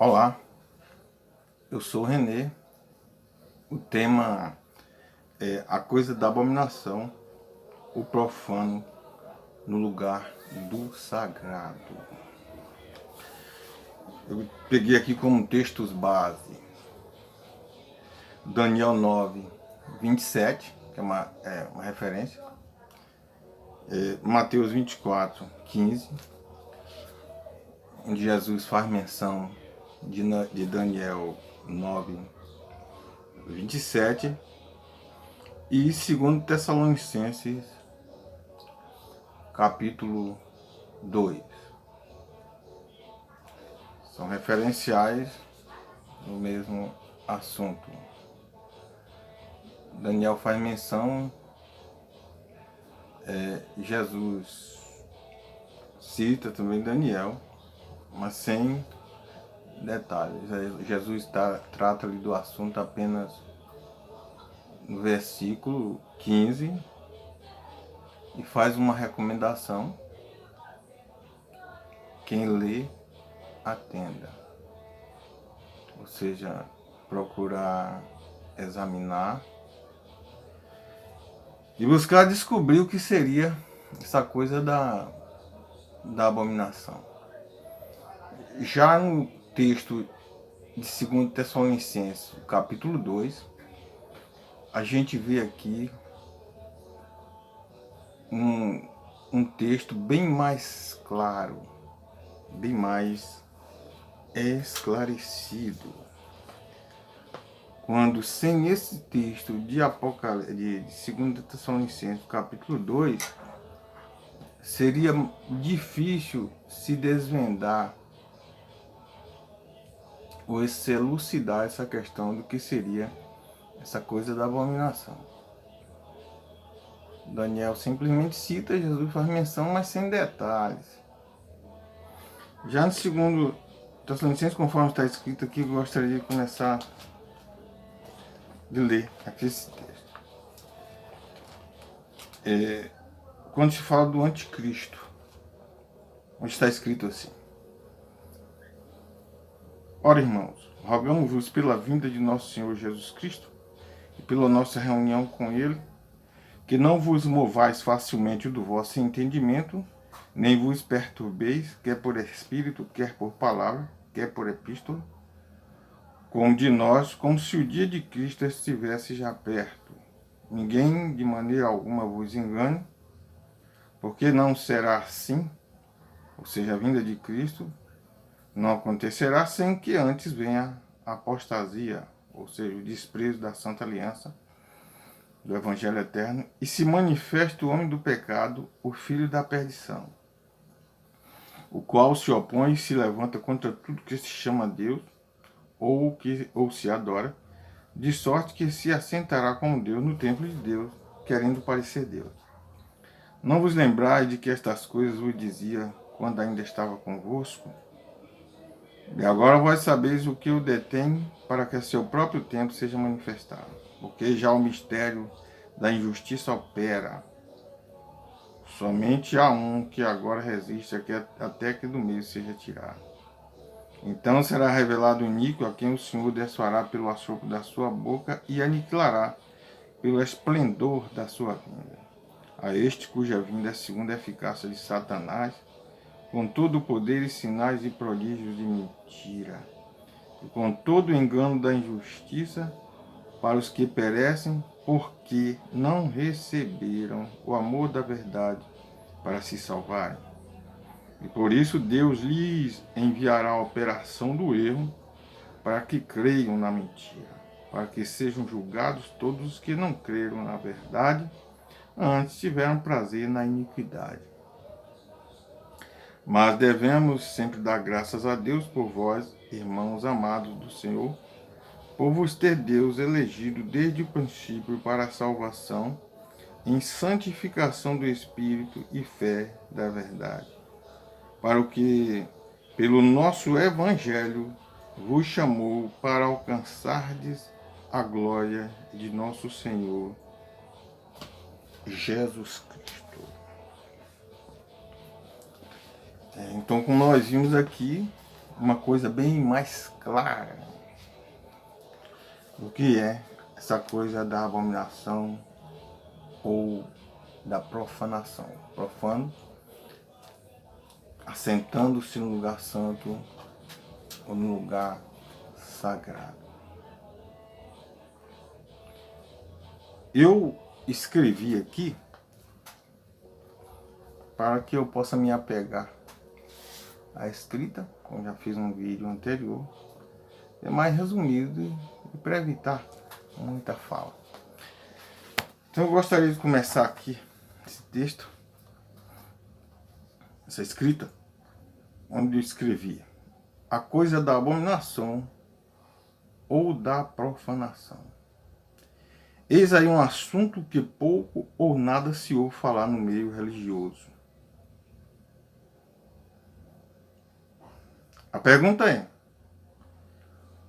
Olá, eu sou o Renê. O tema é a coisa da abominação, o profano no lugar do sagrado. Eu peguei aqui como textos base Daniel 9, 27, que é uma referência, Mateus 24, 15, onde Jesus faz menção de Daniel 9, 27, e 2 Tessalonicenses, capítulo 2. São referenciais no mesmo assunto. Daniel faz menção, Jesus cita também Daniel, mas sem detalhes. Jesus trata ali do assunto apenas no versículo 15 e faz uma recomendação: quem lê, atenda. Ou seja, procurar examinar e buscar descobrir o que seria essa coisa da abominação. Já no texto de 2 Tessalonicenses, capítulo 2, a gente vê aqui um texto bem mais claro, bem mais esclarecido. Quando sem esse texto de Apocalipse, de 2 Tessalonicenses, capítulo 2, seria difícil se desvendar ou se elucidar essa questão do que seria essa coisa da abominação. Daniel simplesmente cita, Jesus faz menção, mas sem detalhes. Já no 2 Tessalonicenses, conforme está escrito aqui, eu gostaria de começar de ler aqui esse texto. Quando se fala do anticristo, onde está escrito assim: ora, irmãos, rogamos-vos pela vinda de nosso Senhor Jesus Cristo e pela nossa reunião com Ele, que não vos movais facilmente do vosso entendimento, nem vos perturbeis, quer por espírito, quer por palavra, quer por epístola, como de nós, como se o dia de Cristo estivesse já perto. Ninguém de maneira alguma vos engane, porque não será assim, ou seja, a vinda de Cristo não acontecerá sem que antes venha a apostasia, ou seja, o desprezo da Santa Aliança, do Evangelho Eterno, e se manifesta o homem do pecado, o filho da perdição, o qual se opõe e se levanta contra tudo que se chama Deus, ou se adora, de sorte que se assentará como Deus no templo de Deus, querendo parecer Deus. Não vos lembrai de que estas coisas vos dizia quando ainda estava convosco? E agora vós sabeis o que o detém, para que a seu próprio tempo seja manifestado. Porque já o mistério da injustiça opera. Somente há um que agora resiste até que do meio seja tirado. Então será revelado o iníquo, a quem o Senhor desfará pelo assopro da sua boca e aniquilará pelo esplendor da sua vinda. A este cuja vinda é segundo a eficácia de Satanás, com todo o poder e sinais e prodígios de mentira, e com todo o engano da injustiça para os que perecem, porque não receberam o amor da verdade para se salvarem. E por isso Deus lhes enviará a operação do erro, para que creiam na mentira, para que sejam julgados todos os que não creram na verdade, antes tiveram prazer na iniquidade. Mas devemos sempre dar graças a Deus por vós, irmãos amados do Senhor, por vos ter Deus elegido desde o princípio para a salvação, em santificação do Espírito e fé da verdade, para o que, pelo nosso Evangelho, vos chamou para alcançardes a glória de nosso Senhor Jesus Cristo. Então, como nós vimos aqui, uma coisa bem mais clara do que é essa coisa da abominação ou da profanação. Profano, assentando-se no lugar santo ou no lugar sagrado. Eu escrevi aqui para que eu possa me apegar à escrita, como já fiz um vídeo anterior, é mais resumido e para evitar muita fala. Então eu gostaria de começar aqui esse texto, essa escrita, onde eu escrevia: a coisa da abominação ou da profanação. Eis aí um assunto que pouco ou nada se ouve falar no meio religioso. A pergunta é: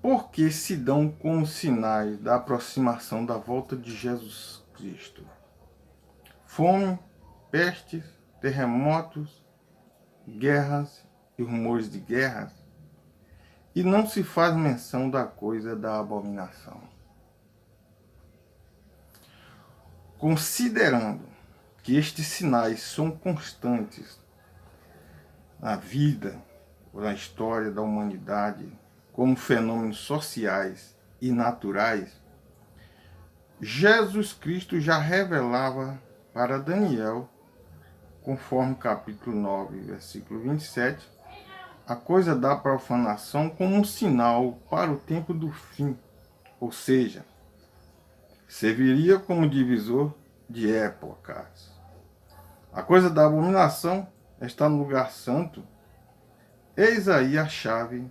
por que se dão como sinais da aproximação da volta de Jesus Cristo fome, pestes, terremotos, guerras e rumores de guerras, e não se faz menção da coisa da abominação? Considerando que estes sinais são constantes na vida ou na história da humanidade como fenômenos sociais e naturais, Jesus Cristo já revelava para Daniel, conforme capítulo 9, versículo 27, a coisa da profanação como um sinal para o tempo do fim, ou seja, serviria como divisor de épocas. A coisa da abominação está no lugar santo. Eis aí a chave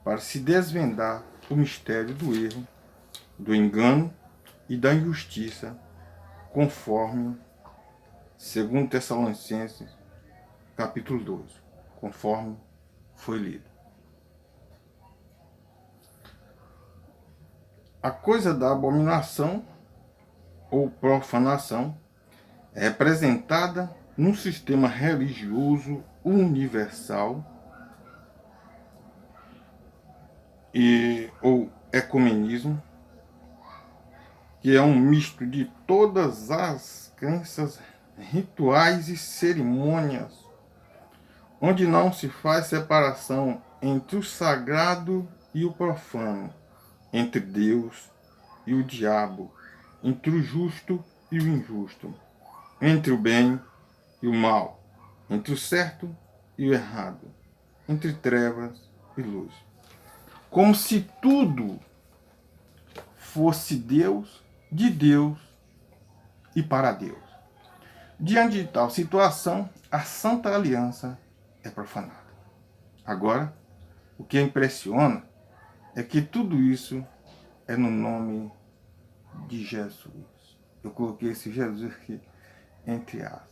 para se desvendar o mistério do erro, do engano e da injustiça, conforme 2 Tessalonicenses, capítulo 12, conforme foi lido. A coisa da abominação ou profanação é representada num sistema religioso universal ou ecumenismo, que é um misto de todas as crenças, rituais e cerimônias, onde não se faz separação entre o sagrado e o profano, entre Deus e o diabo, entre o justo e o injusto, entre o bem e o mal, entre o certo e o errado, entre trevas e luz. Como se tudo fosse Deus, de Deus e para Deus. Diante de tal situação, a Santa Aliança é profanada. Agora, o que impressiona é que tudo isso é no nome de Jesus. Eu coloquei esse Jesus aqui entre aspas.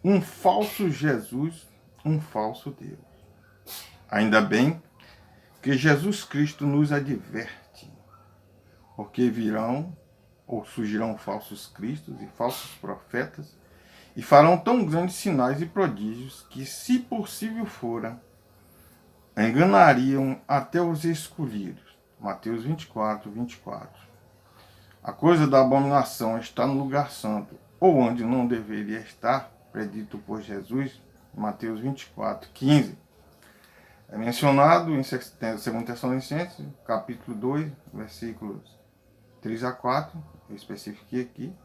Um falso Jesus, um falso Deus. Ainda bem que Jesus Cristo nos adverte, porque virão ou surgirão falsos cristos e falsos profetas, e farão tão grandes sinais e prodígios que, se possível fora, enganariam até os escolhidos. Mateus 24, 24. A coisa da abominação está no lugar santo, ou onde não deveria estar, predito por Jesus, Mateus 24, 15. É mencionado em 2 Tessalonicenses, capítulo 2, versículos 3 a 4, eu especifiquei aqui.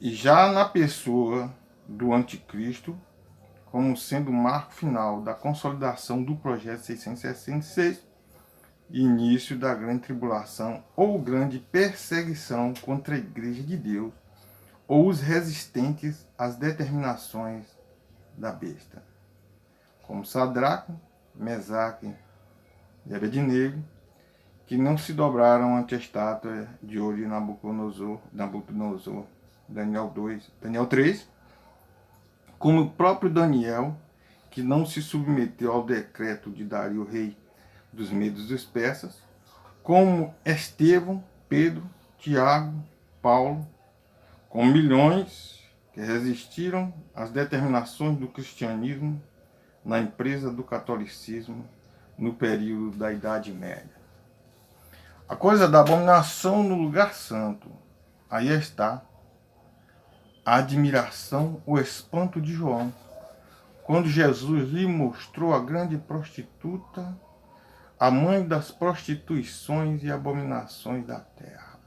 E já na pessoa do anticristo, como sendo o marco final da consolidação do projeto 666, início da grande tribulação ou grande perseguição contra a Igreja de Deus, ou os resistentes às determinações da besta, como Sadraque, Mesaque e Abednego, que não se dobraram ante a estátua de ouro de Nabucodonosor, Daniel 2, Daniel 3, como o próprio Daniel, que não se submeteu ao decreto de Dario, rei dos Medos e dos Persas, como Estevão, Pedro, Tiago, Paulo, com milhões, que resistiram às determinações do cristianismo na empresa do catolicismo no período da Idade Média. A coisa da abominação no lugar santo. Aí está a admiração, o espanto de João, quando Jesus lhe mostrou a grande prostituta, a mãe das prostituições e abominações da terra.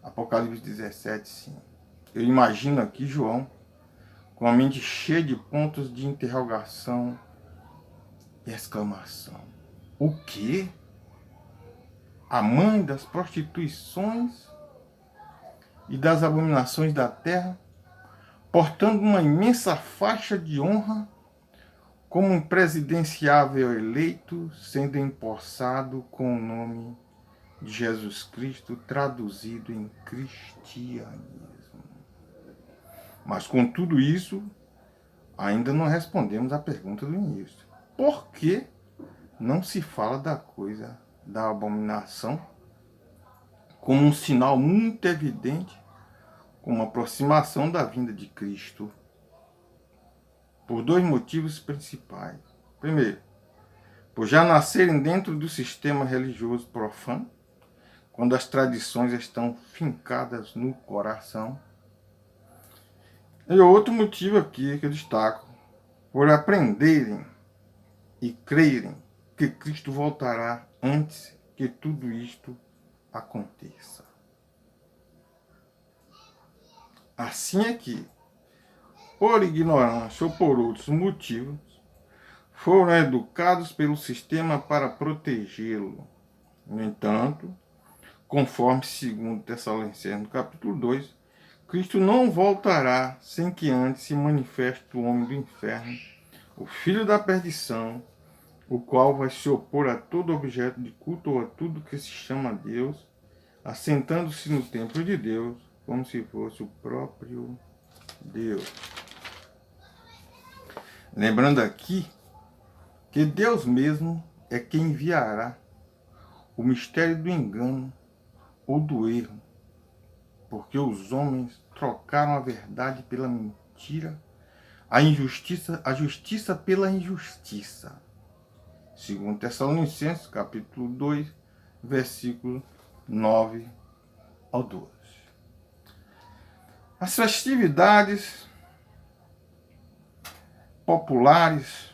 Apocalipse 17, 5. Eu imagino aqui João com a mente cheia de pontos de interrogação e exclamação. O quê? A mãe das prostituições e das abominações da terra, portando uma imensa faixa de honra, como um presidenciável eleito, sendo empossado com o nome de Jesus Cristo, traduzido em cristianismo. Mas com tudo isso, ainda não respondemos à pergunta do início. Por que não se fala da coisa da abominação como um sinal muito evidente, como a aproximação da vinda de Cristo? Por dois motivos principais. Primeiro, por já nascerem dentro do sistema religioso profano, quando as tradições estão fincadas no coração. E outro motivo aqui que eu destaco, por aprenderem e crerem que Cristo voltará antes que tudo isto aconteça. Assim é que, por ignorância ou por outros motivos, foram educados pelo sistema para protegê-lo. No entanto, conforme 2 Tessalonicenses, no capítulo 2, Cristo não voltará sem que antes se manifeste o homem do inferno, o filho da perdição, o qual vai se opor a todo objeto de culto ou a tudo que se chama Deus, assentando-se no templo de Deus, como se fosse o próprio Deus. Lembrando aqui que Deus mesmo é quem enviará o mistério do engano ou do erro, porque os homens trocaram a verdade pela mentira, a justiça pela injustiça. 2 Tessalonicenses, capítulo 2, versículo 9 ao 12. As festividades populares,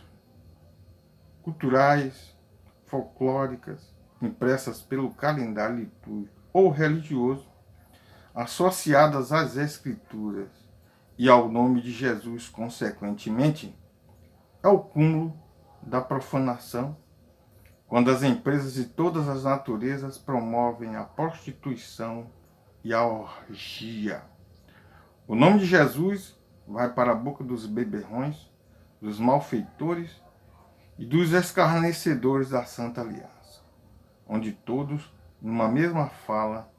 culturais, folclóricas, impressas pelo calendário litúrgico ou religioso, associadas às Escrituras e ao nome de Jesus, consequentemente, é o cúmulo da profanação, quando as empresas de todas as naturezas promovem a prostituição e a orgia. O nome de Jesus vai para a boca dos beberrões, dos malfeitores e dos escarnecedores da Santa Aliança, onde todos, numa mesma fala,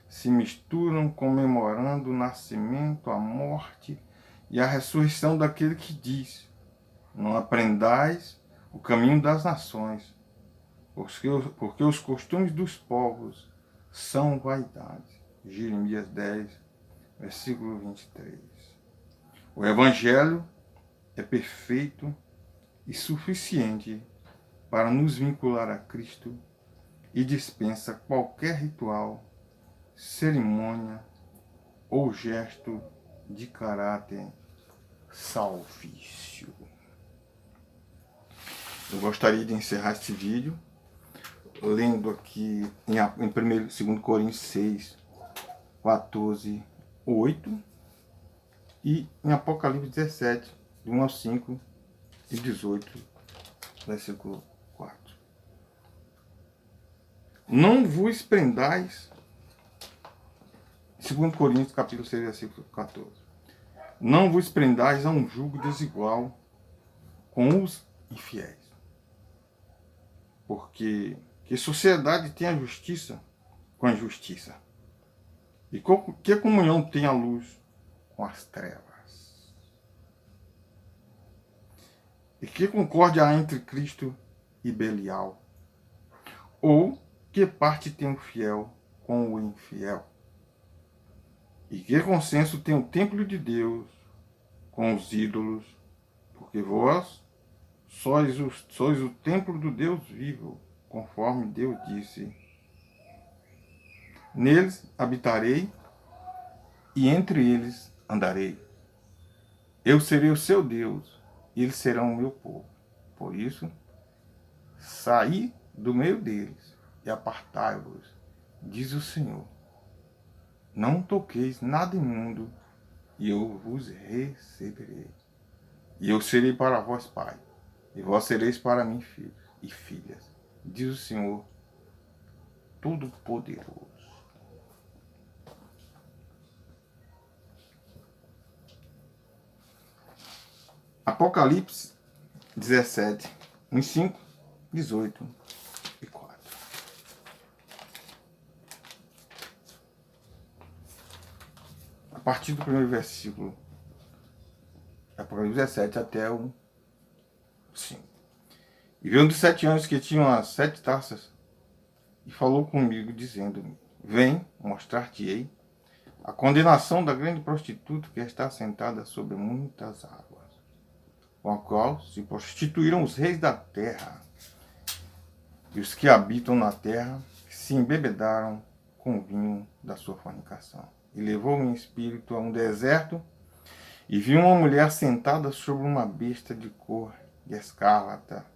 se misturam comemorando o nascimento, a morte e a ressurreição daquele que diz: não aprendais o caminho das nações, porque os costumes dos povos são vaidade. Jeremias 10, versículo 23. O Evangelho é perfeito e suficiente para nos vincular a Cristo e dispensa qualquer ritual, cerimônia ou gesto de caráter salvício. Eu gostaria de encerrar este vídeo lendo aqui em 2 Coríntios 6, 14, 8 e em Apocalipse 17, de 1 ao 5 e 18, versículo 4. Não vos prendais, 2 Coríntios capítulo 6, versículo 14. Não vos prendais a um jugo desigual com os infiéis. Porque que sociedade tem a justiça com a injustiça? E que comunhão tem a luz com as trevas? E que concórdia há entre Cristo e Belial? Ou que parte tem o fiel com o infiel? E que consenso tem o templo de Deus com os ídolos, porque vós sois o templo do Deus vivo, conforme Deus disse. Neles habitarei e entre eles andarei. Eu serei o seu Deus e eles serão o meu povo. Por isso, saí do meio deles e apartai-vos, diz o Senhor. Não toqueis nada imundo e eu vos receberei. E eu serei para vós pai, e vós sereis para mim filhos e filhas, diz o Senhor Todo-Poderoso. Apocalipse 17, 5, 18 e 4. A partir do primeiro versículo, Apocalipse 17 até o 5. E veio um dos 7 anjos que tinham as 7 taças e falou comigo, dizendo-me: Vem, mostrar-te-ei a condenação da grande prostituta que está sentada sobre muitas águas, com a qual se prostituíram os reis da terra, e os que habitam na terra se embebedaram com o vinho da sua fornicação. E levou-me em espírito a um deserto, e vi uma mulher sentada sobre uma besta de cor de escarlata,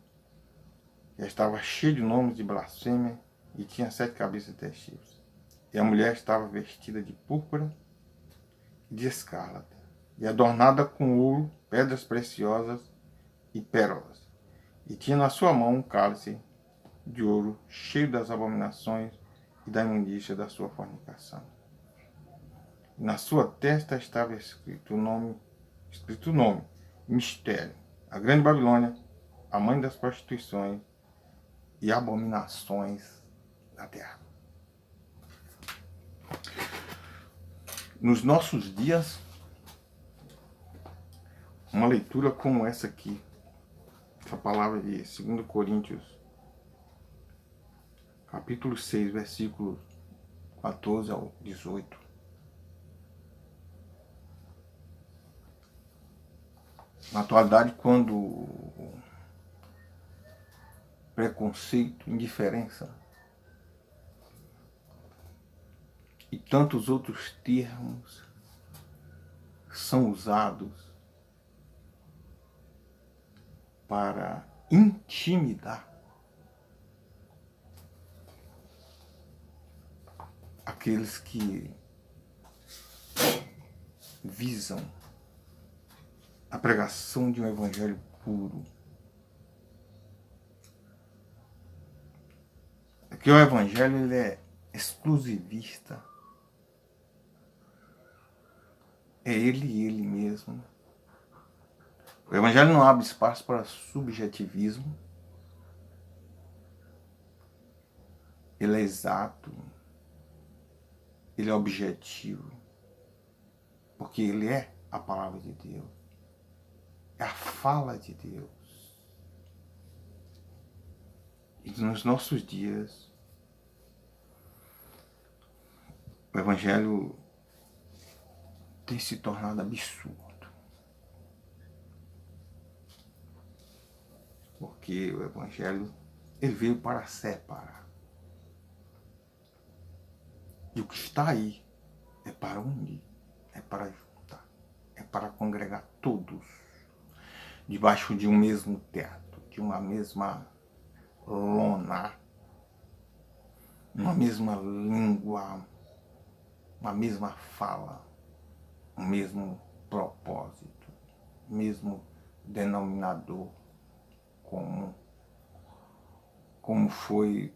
que estava cheia de nomes de blasfêmia, e tinha 7 cabeças e 10 chifres. E a mulher estava vestida de púrpura e de escarlata, e adornada com ouro, pedras preciosas e pérolas. E tinha na sua mão um cálice de ouro cheio das abominações e da imundícia da sua fornicação. E na sua testa estava escrito o nome, mistério, a grande Babilônia, a mãe das prostituições e abominações da terra. Nos nossos dias, uma leitura como essa aqui, essa palavra de 2 Coríntios, capítulo 6, versículos 14 ao 18. Na atualidade, quando preconceito, indiferença e tantos outros termos são usados para intimidar aqueles que visam a pregação de um evangelho puro. Porque o evangelho ele é exclusivista. É ele e ele mesmo. O evangelho não abre espaço para subjetivismo. Ele é exato. Ele é objetivo. Porque ele é a palavra de Deus. É a fala de Deus. E nos nossos dias, o evangelho tem se tornado absurdo. Porque o evangelho ele veio para separar. E o que está aí é para unir, é para juntar, é para congregar todos debaixo de um mesmo teto, de uma mesma lona, uma mesma língua, uma mesma fala, o mesmo propósito, mesmo denominador comum, como foi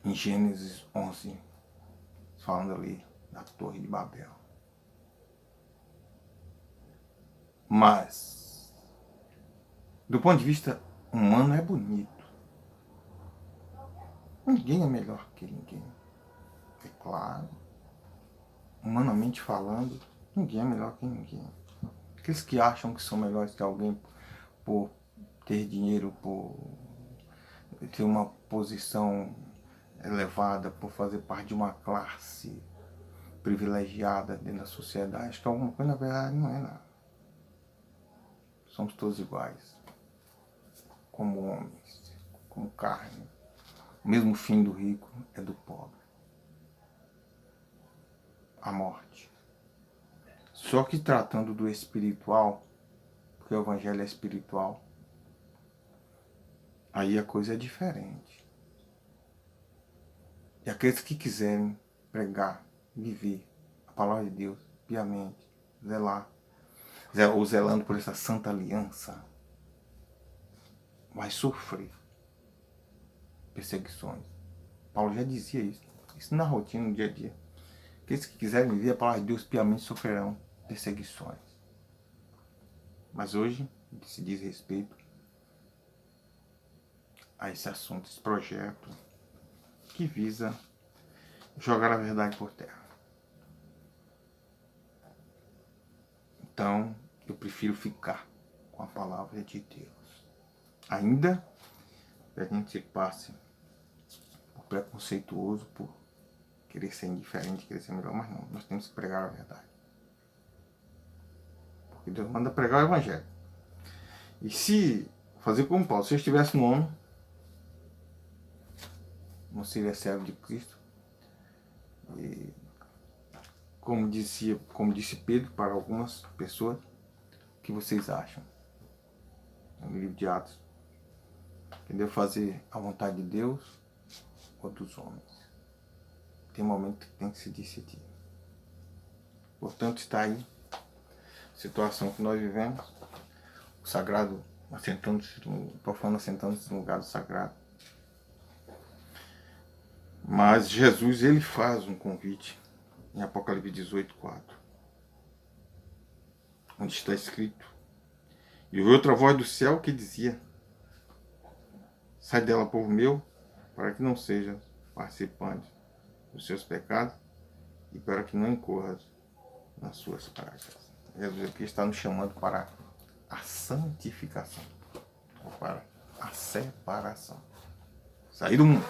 em Gênesis 11, falando ali da Torre de Babel. Mas, do ponto de vista humano, é bonito. Ninguém é melhor que ninguém. É claro, humanamente falando, ninguém é melhor que ninguém. Aqueles que acham que são melhores que alguém por ter dinheiro, por ter uma posição elevada, por fazer parte de uma classe privilegiada dentro da sociedade. Acho que alguma coisa, na verdade, não é nada. Somos todos iguais, como homens, como carne. O mesmo fim do rico é do pobre. A morte. Só que tratando do espiritual, porque o evangelho é espiritual, aí a coisa é diferente. E aqueles que quiserem pregar, viver a palavra de Deus piamente, zelar, ou zelando por essa santa aliança, vai sofrer perseguições. Paulo já dizia isso na rotina, no dia a dia. Aqueles que quiserem viver a palavra de Deus piamente sofrerão perseguições. Mas hoje se diz respeito a esse assunto, esse projeto que visa jogar a verdade por terra. Então, eu prefiro ficar com a palavra de Deus. Ainda que a gente se passe por preconceituoso, por querer ser indiferente, querer ser melhor, mas não, nós temos que pregar a verdade. Porque Deus manda pregar o evangelho. E se fazer como Paulo, se eu estivesse no homem, não seria servo de Cristo. E como disse Pedro para algumas pessoas, o que vocês acham? No livro de Atos. Entendeu? Fazer a vontade de Deus ou dos homens. Tem momento que tem que se decidir. Portanto, está aí a situação que nós vivemos. O sagrado assentando-se, o profano assentando-se no lugar do sagrado. Mas Jesus, ele faz um convite em Apocalipse 18:4, onde está escrito: e ouvi outra voz do céu que dizia: sai dela, povo meu, para que não sejas participante dos seus pecados e para que não incorras nas suas pragas. Jesus aqui está nos chamando para a santificação, ou para a separação. Sair do mundo.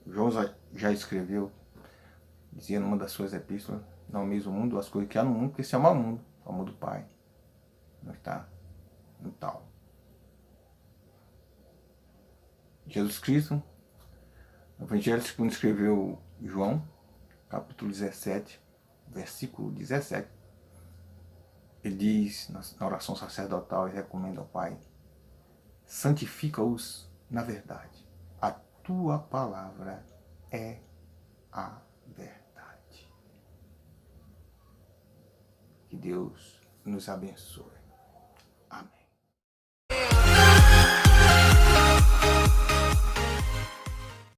João já escreveu, dizia numa das suas epístolas: não ameis o mundo, as coisas que há no mundo, porque se amar o mundo, o amor do Pai não está no tal. Jesus Cristo, no Evangelho segundo escreveu João, capítulo 17, versículo 17, ele diz, na oração sacerdotal, ele recomenda ao Pai: santifica-os na verdade. A tua palavra é a verdade. Que Deus nos abençoe. Amém.